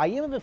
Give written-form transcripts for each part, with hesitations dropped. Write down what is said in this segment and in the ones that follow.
IMF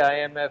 IMF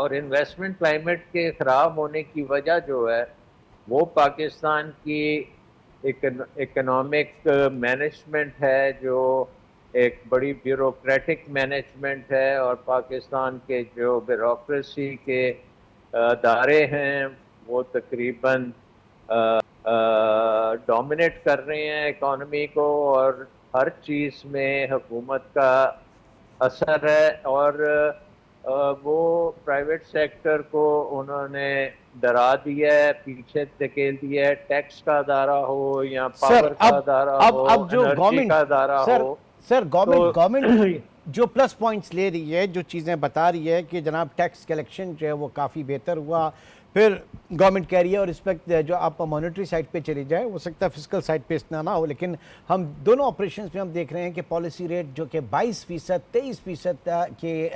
اور investment climate کے خراب ہونے کی وجہ جو ہے وہ پاکستان کی اکنامک مینجمنٹ ہے، جو ایک بڑی بیوروکریٹک مینجمنٹ ہے، اور پاکستان کے جو بیوروکریسی کے ادارے ہیں وہ تقریباً ڈومینیٹ کر رہے ہیں اکانومی کو، اور ہر چیز میں حکومت کا اثر ہے، اور وہ پرائیویٹ سیکٹر کو انہوں نے ڈرا دیا ہے، پیچھے دھکیل دیا ہے، ٹیکس کا ادارہ ہو یا سر پاور کا ادارہ ہو، اب جو انرجی گورنمنٹ کا ادارہ سر ہو سر تو گورنمنٹ جو پلس پوائنٹس لے رہی ہے، جو چیزیں بتا رہی ہے کہ جناب ٹیکس کلیکشن جو ہے وہ کافی بہتر ہوا، پھر گورنمنٹ کہہ رہی ہے، اور اس وقت جو آپ مانیٹری سائٹ پہ چلی جائے، ہو سکتا ہے فسکل سائٹ پہ اتنا نہ ہو، لیکن ہم دونوں آپریشنز میں ہم دیکھ رہے ہیں کہ پالیسی ریٹ جو کہ 22%، 23% کے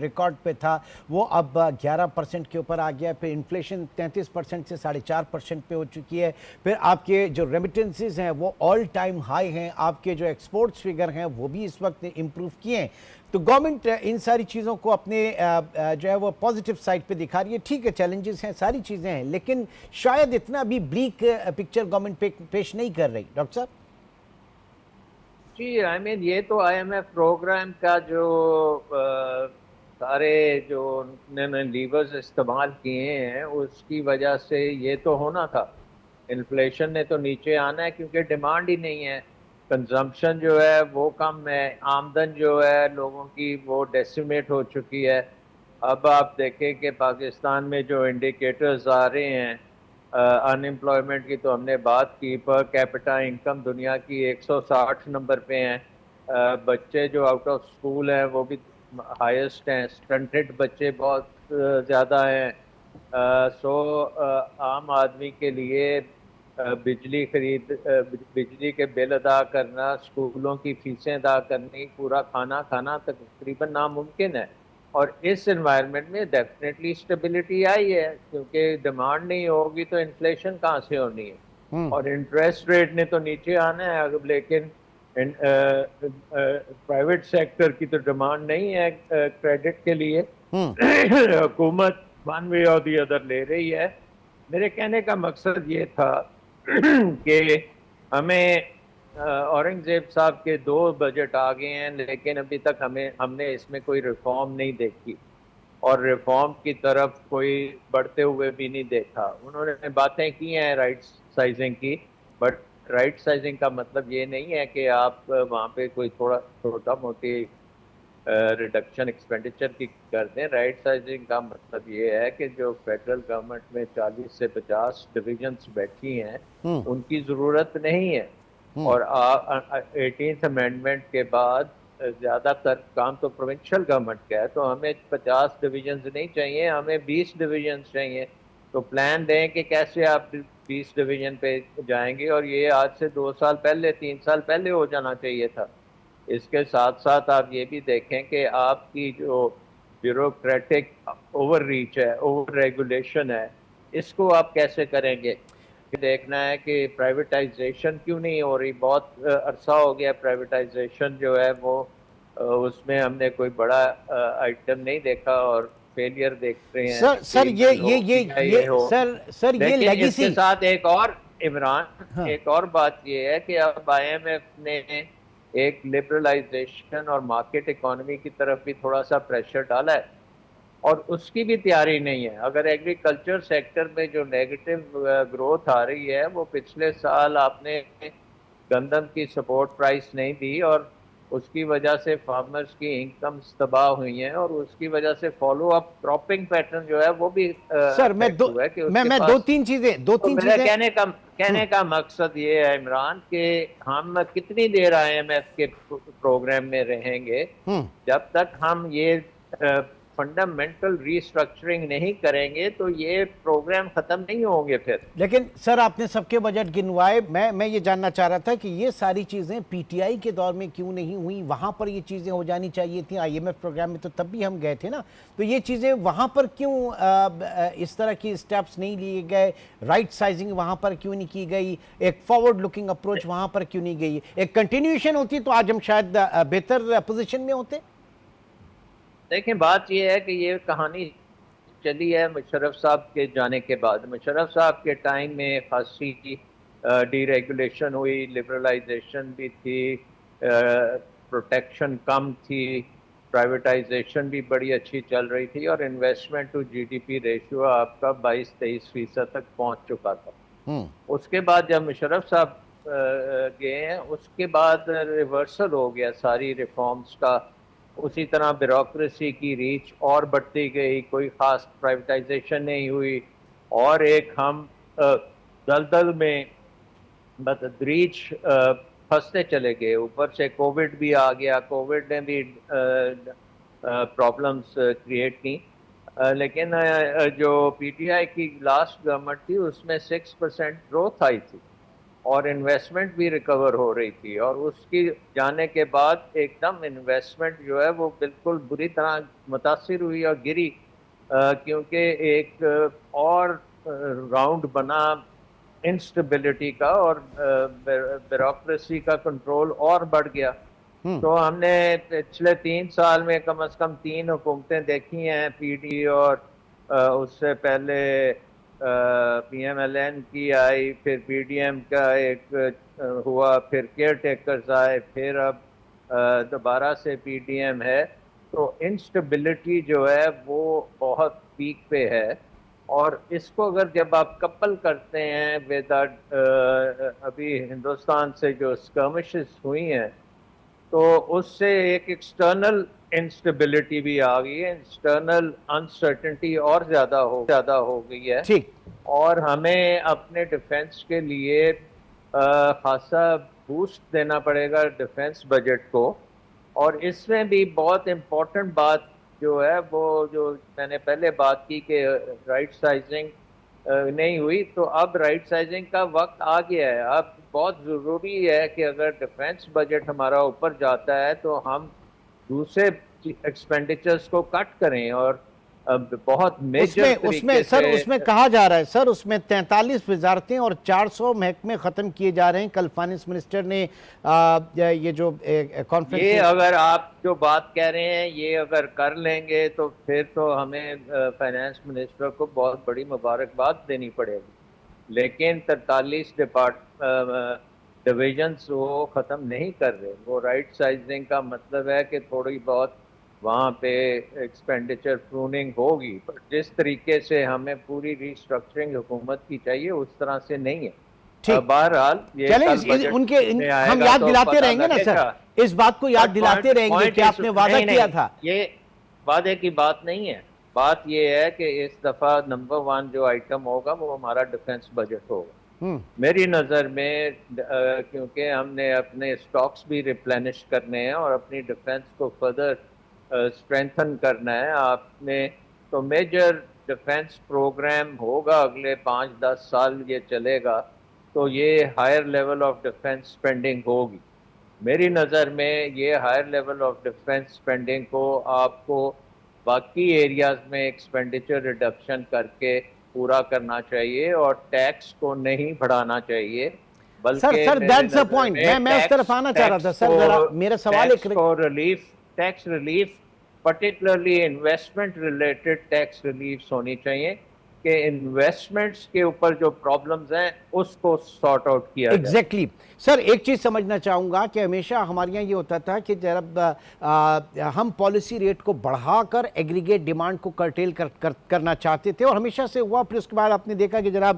ریکارڈ پہ تھا، وہ اب 11% کے اوپر آ گیا، پھر انفلیشن 33% سے 4.5% پہ ہو چکی ہے، پھر آپ کے جو ریمیٹنسز ہیں وہ آل ٹائم ہائی ہیں، آپ کے جو ایکسپورٹس فگر ہیں وہ بھی اس وقت امپروو کیے ہیں، تو گورنمنٹ ان ساری چیزوں کو اپنے جو ہے وہ پازیٹیو سائٹ پہ دکھا رہی ہے، ٹھیک ہے چیلنجز ہیں، ساری چیزیں ہیں، لیکن شاید اتنا بھی بلیک پکچر گورنمنٹ پیش نہیں کر رہی ڈاکٹر صاحب۔ جی یہ تو آئی ایم ایف پروگرام کا جو سارے جو انہوں نے لیورز استعمال کیے ہیں اس کی وجہ سے یہ تو ہونا تھا، انفلیشن نے تو نیچے آنا ہے کیونکہ ڈیمانڈ ہی نہیں ہے، کنزمپشن جو ہے وہ کم ہے، آمدن جو ہے لوگوں کی وہ ڈیسیمیٹ ہو چکی ہے۔ اب آپ دیکھیں کہ پاکستان میں جو انڈیکیٹرز آ رہے ہیں ان امپلائمنٹ کی، تو ہم نے بات کی، پر کیپٹا انکم دنیا کی 160 نمبر پہ ہیں، بچے جو آؤٹ آف سکول ہیں وہ بھی ہائیسٹ ہیں، اسٹنٹڈ بچے بہت زیادہ ہیں، سو عام آدمی کے لیے بجلی کے بل ادا کرنا، اسکولوں کی فیسیں ادا کرنی، پورا کھانا کھانا تقریباً ناممکن ہے، اور اس انوائرمنٹ میں ڈیفینیٹلی اسٹیبلٹی آئی ہے، کیونکہ ڈیمانڈ نہیں ہوگی تو انفلیشن کہاں سے ہونی ہے، اور انٹرسٹ ریٹ نے تو نیچے آنا ہے، لیکن پرائیویٹ سیکٹر کی تو ڈیمانڈ نہیں ہے کریڈٹ کے لیے، حکومت ون وے اور دی ادر لے رہی ہے۔ میرے کہنے کا مقصد یہ تھا کہ ہمیں اورنگزیب صاحب کے 2 بجٹ آ گئے ہیں، لیکن ابھی تک ہم نے اس میں کوئی ریفارم نہیں دیکھی، اور ریفارم کی طرف کوئی بڑھتے ہوئے بھی نہیں دیکھا۔ انہوں نے باتیں کی ہیں رائٹ سائزنگ کی، بٹ رائٹ سائزنگ کا مطلب یہ نہیں ہے کہ آپ وہاں پہ کوئی چھوٹا موٹی ریڈکشن ایکسپینڈیچر کی کر دیں۔ رائٹ سائزنگ کا مطلب یہ ہے کہ جو فیڈرل گورنمنٹ میں 40 سے 50 ڈویژنز بیٹھی ہیں ان کی ضرورت نہیں ہے، اور 18th امینڈمنٹ کے بعد زیادہ تر کام تو پروونشل گورنمنٹ کا ہے، تو ہمیں 50 ڈویژنز نہیں چاہیے، ہمیں 20 ڈویژنز چاہیے، تو پلان دیں کہ کیسے آپ 20 ڈویژن پہ جائیں گے، اور یہ آج سے 2 سال پہلے 3 سال پہلے ہو جانا چاہیے تھا۔ اس کے ساتھ ساتھ آپ یہ بھی دیکھیں کہ آپ کی جو بیوروکریٹک اوور ریچ ہے، اوور ریگولیشن ہے، اس کو آپ کیسے کریں گے؟ دیکھنا ہے کہ پرائیویٹائزیشن کیوں نہیں ہو رہی، بہت عرصہ ہو گیا پرائیویٹائزیشن جو ہے وہ اس میں ہم نے کوئی بڑا آئٹم نہیں دیکھا، اور فیلئر دیکھ رہے ہیں، سر یہ لیکن اس کے لیگیسی ساتھ ایک اور عمران ایک اور بات یہ ہے کہ اب آئی ایم ایف نے ایک لبرلائزیشن اور مارکیٹ اکانومی کی طرف بھی تھوڑا سا پریشر ڈالا ہے، اور اس کی بھی تیاری نہیں ہے۔ اگر ایگریکلچر سیکٹر میں جو نیگیٹو گروتھ آ رہی ہے، وہ پچھلے سال آپ نے گندم کی سپورٹ پرائس نہیں دی، اور اس کی وجہ سے فارمرز کی انکمز تباہ ہوئی ہیں، اور اس کی وجہ سے فالو اپ کراپنگ پیٹرن جو ہے وہ بھی سر افیکٹ ہوا ہے کہ اس کے میں پاس۔ دو تو تین میرا چیزیں کہنے کا مقصد یہ ہے عمران کہ ہم کتنی دیر آئی ایم ایف کے پروگرام میں رہیں گے، جب تک ہم یہ فنڈامنٹل ریسٹرکچرنگ نہیں کریں گے تو یہ پروگرام ختم نہیں ہوں گے پھر۔ لیکن سر آپ نے سب کے بجٹ گنوائے، میں یہ جاننا چاہ رہا تھا کہ یہ ساری چیزیں پی ٹی آئی کے دور میں کیوں نہیں ہوئیں، وہاں پر یہ چیزیں ہو جانی چاہیے تھیں، آئی ایم ایف پروگرام میں تو تب بھی ہم گئے تھے نا، تو یہ چیزیں وہاں پر کیوں اس طرح کی سٹیپس نہیں لیے گئے، رائٹ سائزنگ وہاں پر کیوں نہیں کی گئی، ایک فارورڈ لکنگ اپروچ وہاں پر کیوں نہیں گئی، ایک کنٹینیوشن ہوتی تو آج ہم شاید بہتر پوزیشن میں ہوتے۔ دیکھیں بات یہ ہے کہ یہ کہانی چلی ہے مشرف صاحب کے جانے کے بعد. مشرف صاحب کے ٹائم میں خاصی ڈی ریگولیشن ہوئی, لبرلائزیشن بھی تھی, پروٹیکشن کم تھی, پرائیویٹائزیشن بھی بڑی اچھی چل رہی تھی, اور investment to G D P ratio آپ کا 22-23% تک پہنچ چکا تھا. ہوں اس کے بعد جب مشرف صاحب گئے ہیں, اس کے بعد ریورسل ہو گیا ساری ریفارمز کا. اسی طرح بیوروکریسی کی ریچ اور بڑھتی گئی, کوئی خاص پرائیویٹائزیشن نہیں ہوئی, اور ایک ہم دلدل میں بتدریج پھنستے چلے گئے. اوپر سے کووڈ بھی آ گیا, کووڈ نے بھی پرابلمس کریٹ کی. لیکن جو پی ٹی آئی کی لاسٹ گورنمنٹ تھی اس میں 6% گروتھ آئی تھی, اور انویسٹمنٹ بھی ریکور ہو رہی تھی. اور اس کی جانے کے بعد ایک دم انویسٹمنٹ جو ہے وہ بالکل بری طرح متاثر ہوئی اور گری, کیونکہ ایک اور راؤنڈ بنا انسٹیبلٹی کا, اور بیوروکریسی کا کنٹرول اور بڑھ گیا. ہوں تو ہم نے پچھلے 3 سال میں کم از کم 3 حکومتیں دیکھی ہیں, پی ڈی اور اس سے پہلے پی ایم ایل این کی آئی, پھر پی ڈی ایم کا ایک ہوا, پھر کیئر ٹیکرز آئے, پھر اب دوبارہ سے پی ڈی ایم ہے. تو انسٹیبلٹی جو ہے وہ بہت پیک پہ ہے, اور اس کو اگر جب آپ کپل کرتے ہیں ود ابھی ہندوستان سے جو اسکرمشز ہوئی ہیں, تو اس سے ایک ایکسٹرنل انسٹیبلٹی بھی آ گئی ہے, انسٹرنل انسرٹنٹی اور زیادہ ہو گئی ہے. ٹھیک. اور ہمیں اپنے ڈیفنس کے لیے خاصا بوسٹ دینا پڑے گا ڈیفنس بجٹ کو. اور اس میں بھی بہت امپورٹنٹ بات جو ہے وہ جو میں نے پہلے بات کی کہ رائٹ سائزنگ نہیں ہوئی, تو اب رائٹ سائزنگ کا وقت آ گیا ہے. اب بہت ضروری ہے کہ اگر ڈیفنس بجٹ ہمارا اوپر جاتا ہے تو ہم دوسرے ایکسپینڈیچرز کو کٹ کریں, اور بہت میجر طریقے سر سے. اس میں کہا جا رہا ہے سر, اس میں 43 وزارتیں اور 400 محکمے ختم کیے جا رہے ہیں. کل فائنانس منسٹر نے یہ جو کانفرنس, یہ اگر آپ جو بات کہہ رہے ہیں یہ اگر کر لیں گے تو پھر تو ہمیں فائنانس منسٹر کو بہت بڑی مبارکباد دینی پڑے گی. لیکن 43 ڈویژنس وہ ختم نہیں کر رہے. وہ رائٹ سائزنگ کا مطلب ہے کہ تھوڑی بہت وہاں پہ ایکسپینڈیچر پروننگ ہوگی, پر جس طریقے سے ہمیں پوری ریسٹرکچرنگ حکومت کی چاہیے اس طرح سے نہیں ہے. ٹھیک, بہرحال یہ چلیں کل بجٹ میں آئے ہم گا یاد تو دلاتے پتہ رہیں گے نا لگے سر, گا. اس بات کو یاد دلاتے رہیں گے کہ آپ نے وعدہ کیا تھا. یہ وعدے کی بات نہیں ہے. بات یہ ہے کہ اس دفعہ نمبر 1 جو آئٹم ہوگا وہ ہمارا ڈیفنس بجٹ ہوگا. میری نظر میں, کیونکہ ہم نے اپنے سٹاکس بھی ریپلینش کرنے ہیں اور اپنی ڈیفنس کو فردر اسٹرینتھن کرنا ہے آپ نے, تو میجر ڈیفنس پروگرام ہوگا اگلے 5-10 سال یہ چلے گا, تو یہ higher level of defence spending ہوگی. میری نظر میں یہ higher level of defence spending کو آپ کو باقی ایریاز میں ایکسپینڈیچر ریڈکشن کر کے پورا کرنا چاہیے, اور ٹیکس کو نہیں بڑھانا چاہیے. بلکہ سر میرے دیٹس اے نظر پوائنٹ, میں میں اس طرف آنا چاہ رہا تھا سر. ذرا میرا سوال tax relief particularly investment related tax reliefs ہونی چاہیے, کہ انویسٹمنٹس کے اوپر جو پرابلمز ہیں اس کو سارٹ آؤٹ کیا جائے. ایگزیکٹلی. سر ایک چیز سمجھنا چاہوں گا کہ ہمیشہ ہمارے یہاں یہ ہوتا تھا کہ جب ہم پالیسی ریٹ کو بڑھا کر ایگریگیٹ ڈیمانڈ کو کرٹیل کرنا چاہتے تھے, اور ہمیشہ سے ہوا. پھر اس کے بعد آپ نے دیکھا کہ جناب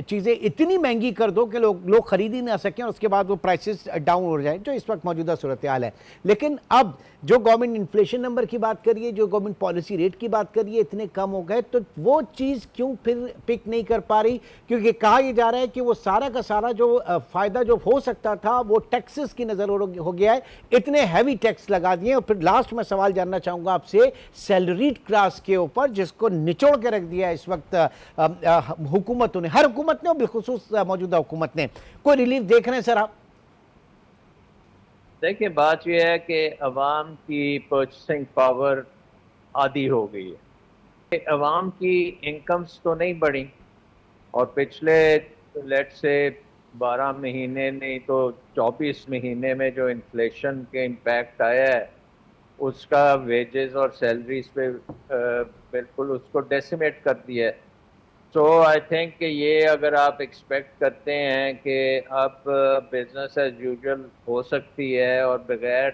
چیزیں اتنی مہنگی کر دو کہ لوگ خرید ہی نہ سکیں, اور اس کے بعد وہ پرائسز ڈاؤن ہو جائیں, جو اس وقت موجودہ صورتحال ہے. لیکن اب جو گورنمنٹ انفلیشن نمبر کی بات کریے, جو گورنمنٹ پالیسی ریٹ کی بات کریے, اتنے کم ہو گئے, تو وہ چیز کیوں پھر پک نہیں کر پا رہی؟ کیونکہ کہا یہ جا رہا ہے کہ وہ سارا کا سارا جو فائدہ جو ہو سکتا تھا وہ ٹیکسز کی نظر ہو گیا ہے. اتنے ہیوی ٹیکس لگا دیے. اور پھر لاسٹ میں سوال جاننا چاہوں گا آپ سے سیلریڈ کلاس کے اوپر, جس کو نچوڑ کے رکھ دیا اس وقت حکومتوں نے, ہر حکومت نے اور بالخصوص موجودہ حکومت نے. کوئی ریلیف دیکھ رہے ہیں سر آپ؟ دیکھیں, بات یہ ہے کہ عوام کی پرچیسنگ پاور آدھی ہو گئی ہے. عوام کی انکمز تو نہیں بڑھی, اور پچھلے لیٹ سے 12 مہینے نہیں تو 24 مہینے میں جو انفلیشن کے امپیکٹ آیا ہے اس کا ویجز اور سیلریز پہ بالکل اس کو ڈیسیمیٹ کر دیا ہے. سو آئی تھنک کہ یہ اگر آپ ایکسپیکٹ کرتے ہیں کہ اب بزنس ایز یوزول ہو سکتی ہے اور بغیر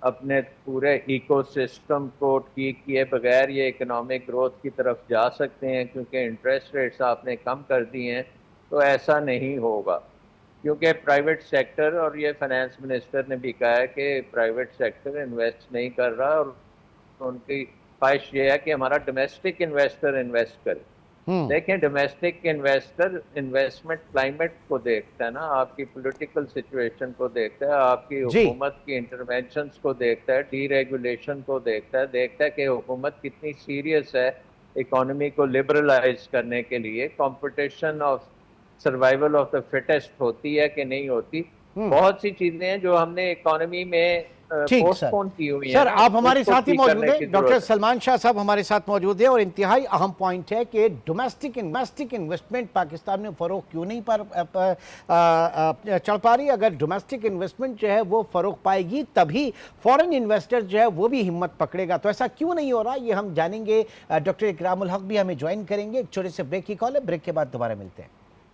اپنے پورے ایکو سسٹم کو ٹھیک کیے بغیر یہ اکنامک گروتھ کی طرف جا سکتے ہیں کیونکہ انٹرسٹ ریٹس آپ نے کم کر دی ہیں, تو ایسا نہیں ہوگا. کیونکہ پرائیویٹ سیکٹر, اور یہ فائنانس منسٹر نے بھی کہا ہے کہ پرائیویٹ سیکٹر انویسٹ نہیں کر رہا, اور ان کی خواہش یہ ہے کہ ہمارا ڈومیسٹک انویسٹر انویسٹ کرے. ہوں دیکھیں ڈومیسٹک انویسٹر انویسٹمنٹ کلائمیٹ کو دیکھتا ہے نا, آپ کی پولیٹیکل سچویشن کو دیکھتا ہے, آپ کی جی حکومت کی انٹرونشنز کو دیکھتا ہے, ڈی ریگولیشن کو دیکھتا ہے کہ حکومت کتنی سیریس ہے اکانومی کو لبرلائز کرنے کے لیے, competition of survival of the fittest ہوتی ہے کہ نہیں ہوتی. ہوں بہت سی چیزیں ہیں جو ہم نے اکانومی میں ٹھیک پوسٹ سر. پون کی ہوئی ہیں سر نا, آپ اس ہمارے کو ساتھ ہی ٹھیک موجود کرنے ہیں, کی ڈاکٹر ضرورت ہے. سلمان شاہ صاحب ہمارے ساتھ موجود ہیں, اور انتہائی اہم پوائنٹ ہے کہ ڈومیسٹک انویسٹمنٹ پاکستان میں فروغ کیوں نہیں چڑھ پا رہی. اگر ڈومیسٹک انویسٹمنٹ جو ہے وہ فروغ پائے گی تبھی فورن انویسٹر جو ہے وہ بھی ہمت پکڑے گا. تو ایسا کیوں نہیں ہو رہا یہ ہم جانیں گے. ڈاکٹر اکرام الحق بھی ہمیں جوائن کریں گے. ایک چھوٹے سے بریک کی کال ہے, بریک کے بعد دوبارہ ملتے ہیں.